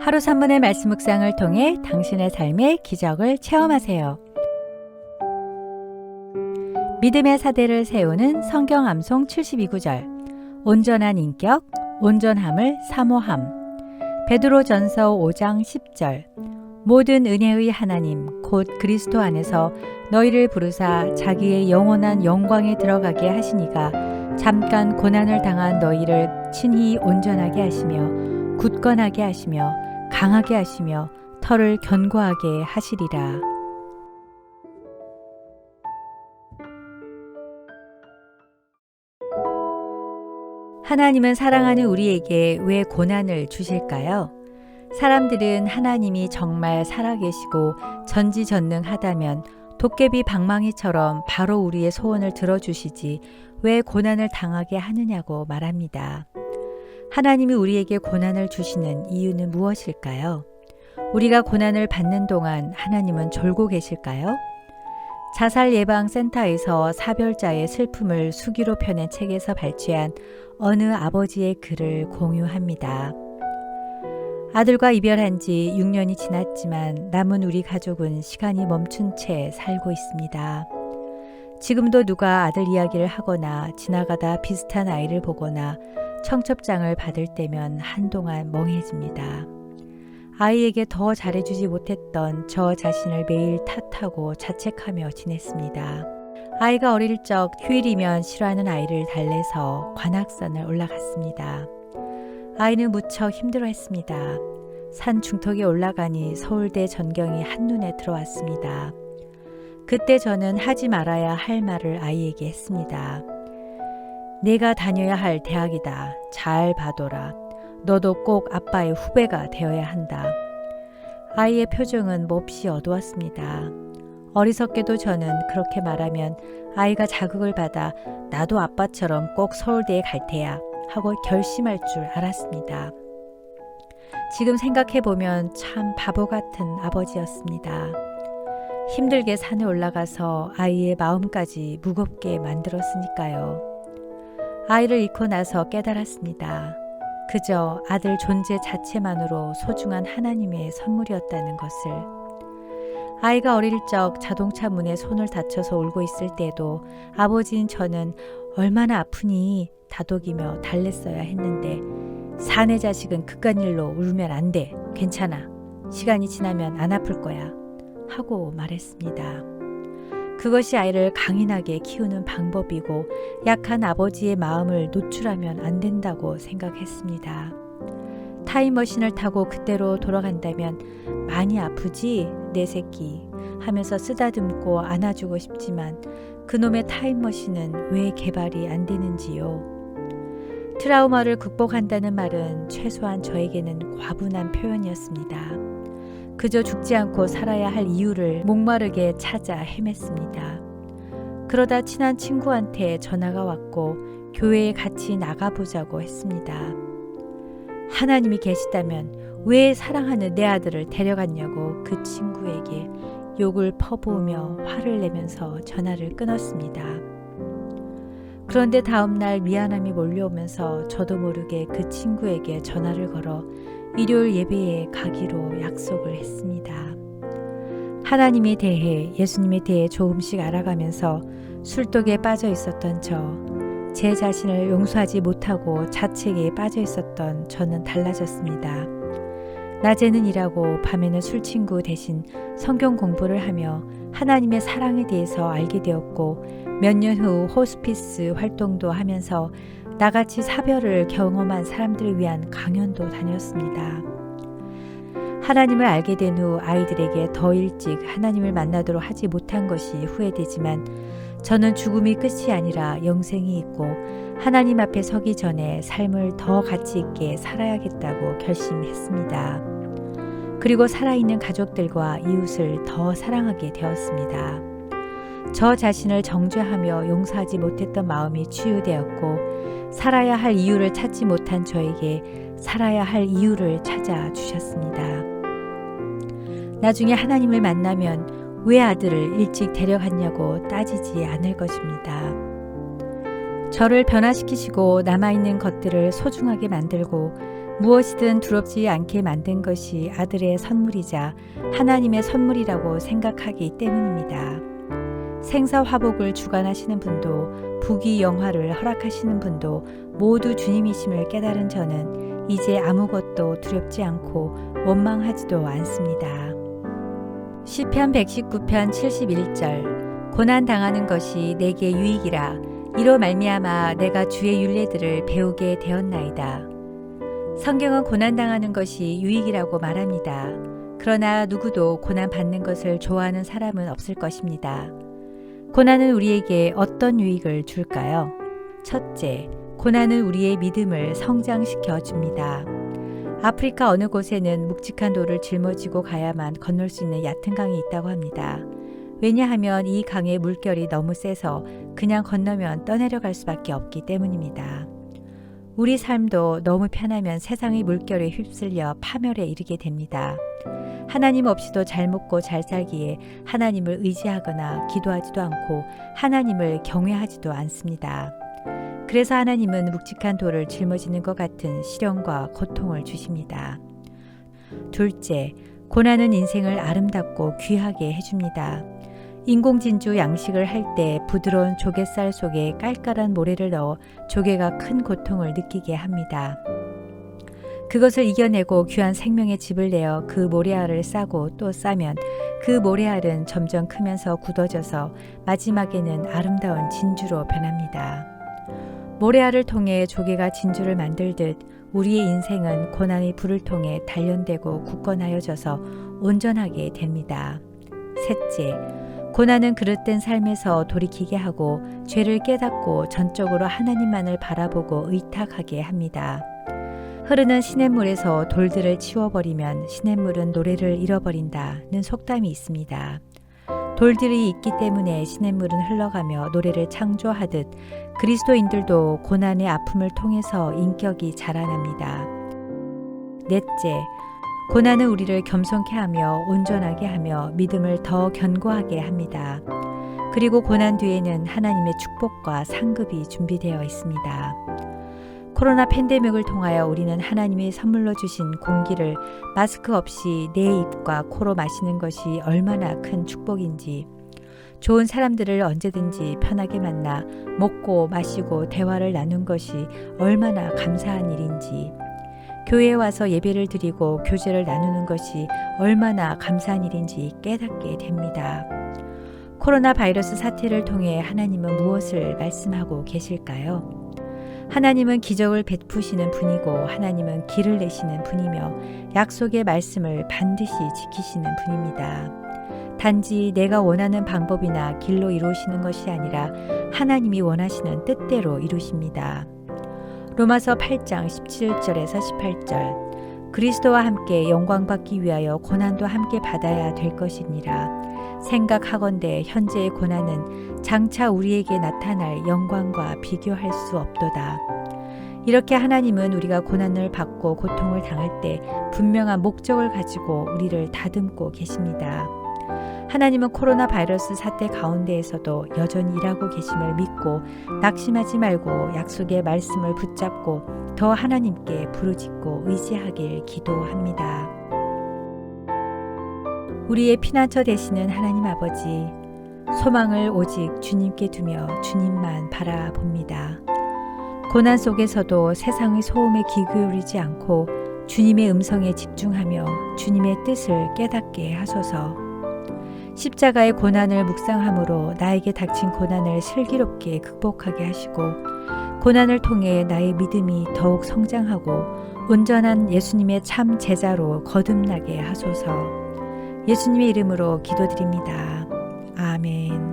하루 3분의 말씀 묵상을 통해 당신의 삶의 기적을 체험하세요. 믿음의 사대를 세우는 성경 암송 72구절. 온전한 인격, 온전함을 사모함. 베드로전서 5장 10절. 모든 은혜의 하나님 곧 그리스도 안에서 너희를 부르사 자기의 영원한 영광에 들어가게 하시니가 잠깐 고난을 당한 너희를 친히 온전하게 하시며 굳건하게 하시며 강하게 하시며 털을 견고하게 하시리라. 하나님은 사랑하는 우리에게 왜 고난을 주실까요? 사람들은 하나님이 정말 살아계시고 전지전능하다면 도깨비 방망이처럼 바로 우리의 소원을 들어주시지 왜 고난을 당하게 하느냐고 말합니다. 하나님이 우리에게 고난을 주시는 이유는 무엇일까요? 우리가 고난을 받는 동안 하나님은 졸고 계실까요? 자살예방센터에서 사별자의 슬픔을 수기로 펴낸 책에서 발췌한 어느 아버지의 글을 공유합니다. 아들과 이별한 지 6년이 지났지만 남은 우리 가족은 시간이 멈춘 채 살고 있습니다. 지금도 누가 아들 이야기를 하거나 지나가다 비슷한 아이를 보거나 청첩장을 받을 때면 한동안 멍해집니다. 아이에게 더 잘해주지 못했던 저 자신을 매일 탓하고 자책하며 지냈습니다. 아이가 어릴 적 휴일이면 싫어하는 아이를 달래서 관악산을 올라갔습니다. 아이는 무척 힘들어했습니다. 산 중턱에 올라가니 서울대 전경이 한눈에 들어왔습니다. 그때 저는 하지 말아야 할 말을 아이에게 했습니다. 내가 다녀야 할 대학이다. 잘 봐둬라. 너도 꼭 아빠의 후배가 되어야 한다. 아이의 표정은 몹시 어두웠습니다. 어리석게도 저는 그렇게 말하면 아이가 자극을 받아 나도 아빠처럼 꼭 서울대에 갈 테야 하고 결심할 줄 알았습니다. 지금 생각해보면 참 바보 같은 아버지였습니다. 힘들게 산에 올라가서 아이의 마음까지 무겁게 만들었으니까요. 아이를 잃고 나서 깨달았습니다. 그저 아들 존재 자체만으로 소중한 하나님의 선물이었다는 것을. 아이가 어릴 적 자동차 문에 손을 다쳐서 울고 있을 때도 아버지인 저는 얼마나 아프니 다독이며 달랬어야 했는데 사내 자식은 그깟 일로 울면 안 돼. 괜찮아. 시간이 지나면 안 아플 거야. 하고 말했습니다. 그것이 아이를 강인하게 키우는 방법이고 약한 아버지의 마음을 노출하면 안 된다고 생각했습니다. 타임머신을 타고 그때로 돌아간다면 많이 아프지 내 새끼 하면서 쓰다듬고 안아주고 싶지만 그놈의 타임머신은 왜 개발이 안 되는지요. 트라우마를 극복한다는 말은 최소한 저에게는 과분한 표현이었습니다. 그저 죽지 않고 살아야 할 이유를 목마르게 찾아 헤맸습니다. 그러다 친한 친구한테 전화가 왔고 교회에 같이 나가보자고 했습니다. 하나님이 계시다면 왜 사랑하는 내 아들을 데려갔냐고 그 친구에게 욕을 퍼부으며 화를 내면서 전화를 끊었습니다. 그런데 다음날 미안함이 몰려오면서 저도 모르게 그 친구에게 전화를 걸어 일요일 예배에 가기로 약속을 했습니다. 하나님에 대해 예수님에 대해 조금씩 알아가면서 술독에 빠져 있었던 제 자신을 용서하지 못하고 자책에 빠져 있었던 저는 달라졌습니다. 낮에는 일하고 밤에는 술친구 대신 성경 공부를 하며 하나님의 사랑에 대해서 알게 되었고 몇 년 후 호스피스 활동도 하면서 나같이 사별을 경험한 사람들을 위한 강연도 다녔습니다. 하나님을 알게 된 후 아이들에게 더 일찍 하나님을 만나도록 하지 못한 것이 후회되지만 저는 죽음이 끝이 아니라 영생이 있고 하나님 앞에 서기 전에 삶을 더 가치 있게 살아야겠다고 결심했습니다. 그리고 살아있는 가족들과 이웃을 더 사랑하게 되었습니다. 저 자신을 정죄하며 용서하지 못했던 마음이 치유되었고 살아야 할 이유를 찾지 못한 저에게 살아야 할 이유를 찾아 주셨습니다. 나중에 하나님을 만나면 왜 아들을 일찍 데려갔냐고 따지지 않을 것입니다. 저를 변화시키시고 남아있는 것들을 소중하게 만들고 무엇이든 두렵지 않게 만든 것이 아들의 선물이자 하나님의 선물이라고 생각하기 때문입니다. 생사화복을 주관하시는 분도 부귀영화를 허락하시는 분도 모두 주님이심을 깨달은 저는 이제 아무것도 두렵지 않고 원망하지도 않습니다. 시편 119편 71절 고난 당하는 것이 내게 유익이라 이로 말미암아 내가 주의 율례들을 배우게 되었나이다. 성경은 고난 당하는 것이 유익이라고 말합니다. 그러나 누구도 고난 받는 것을 좋아하는 사람은 없을 것입니다. 고난은 우리에게 어떤 유익을 줄까요? 첫째, 고난은 우리의 믿음을 성장시켜 줍니다. 아프리카 어느 곳에는 묵직한 돌을 짊어지고 가야만 건널 수 있는 얕은 강이 있다고 합니다. 왜냐하면 이 강의 물결이 너무 세서 그냥 건너면 떠내려갈 수밖에 없기 때문입니다. 우리 삶도 너무 편하면 세상의 물결에 휩쓸려 파멸에 이르게 됩니다. 하나님 없이도 잘 먹고 잘 살기에 하나님을 의지하거나 기도하지도 않고 하나님을 경외하지도 않습니다. 그래서 하나님은 묵직한 돌을 짊어지는 것 같은 시련과 고통을 주십니다. 둘째, 고난은 인생을 아름답고 귀하게 해줍니다. 인공진주 양식을 할 때 부드러운 조갯살 속에 깔깔한 모래를 넣어 조개가 큰 고통을 느끼게 합니다. 그것을 이겨내고 귀한 생명의 즙을 내어 그 모래알을 싸고 또 싸면 그 모래알은 점점 크면서 굳어져서 마지막에는 아름다운 진주로 변합니다. 모래알을 통해 조개가 진주를 만들듯 우리의 인생은 고난의 불을 통해 단련되고 굳건하여져서 온전하게 됩니다. 셋째, 고난은 그릇된 삶에서 돌이키게 하고 죄를 깨닫고 전적으로 하나님만을 바라보고 의탁하게 합니다. 흐르는 시냇물에서 돌들을 치워버리면 시냇물은 노래를 잃어버린다는 속담이 있습니다. 돌들이 있기 때문에 시냇물은 흘러가며 노래를 창조하듯 그리스도인들도 고난의 아픔을 통해서 인격이 자라납니다. 넷째, 고난은 우리를 겸손케 하며 온전하게 하며 믿음을 더 견고하게 합니다. 그리고 고난 뒤에는 하나님의 축복과 상급이 준비되어 있습니다. 코로나 팬데믹을 통하여 우리는 하나님이 선물로 주신 공기를 마스크 없이 내 입과 코로 마시는 것이 얼마나 큰 축복인지, 좋은 사람들을 언제든지 편하게 만나 먹고 마시고 대화를 나눈 것이 얼마나 감사한 일인지, 교회에 와서 예배를 드리고 교제를 나누는 것이 얼마나 감사한 일인지 깨닫게 됩니다. 코로나 바이러스 사태를 통해 하나님은 무엇을 말씀하고 계실까요? 하나님은 기적을 베푸시는 분이고 하나님은 길을 내시는 분이며 약속의 말씀을 반드시 지키시는 분입니다. 단지 내가 원하는 방법이나 길로 이루시는 것이 아니라 하나님이 원하시는 뜻대로 이루십니다. 로마서 8장 17절에서 18절 그리스도와 함께 영광받기 위하여 고난도 함께 받아야 될 것이니라. 생각하건대 현재의 고난은 장차 우리에게 나타날 영광과 비교할 수 없도다. 이렇게 하나님은 우리가 고난을 받고 고통을 당할 때 분명한 목적을 가지고 우리를 다듬고 계십니다. 하나님은 코로나 바이러스 사태 가운데에서도 여전히 일하고 계심을 믿고 낙심하지 말고 약속의 말씀을 붙잡고 더 하나님께 부르짖고 의지하길 기도합니다. 우리의 피난처 되시는 하나님 아버지, 소망을 오직 주님께 두며 주님만 바라봅니다. 고난 속에서도 세상의 소음에 귀 기울이지 않고 주님의 음성에 집중하며 주님의 뜻을 깨닫게 하소서. 십자가의 고난을 묵상함으로 나에게 닥친 고난을 슬기롭게 극복하게 하시고 고난을 통해 나의 믿음이 더욱 성장하고 온전한 예수님의 참 제자로 거듭나게 하소서. 예수님의 이름으로 기도드립니다. 아멘.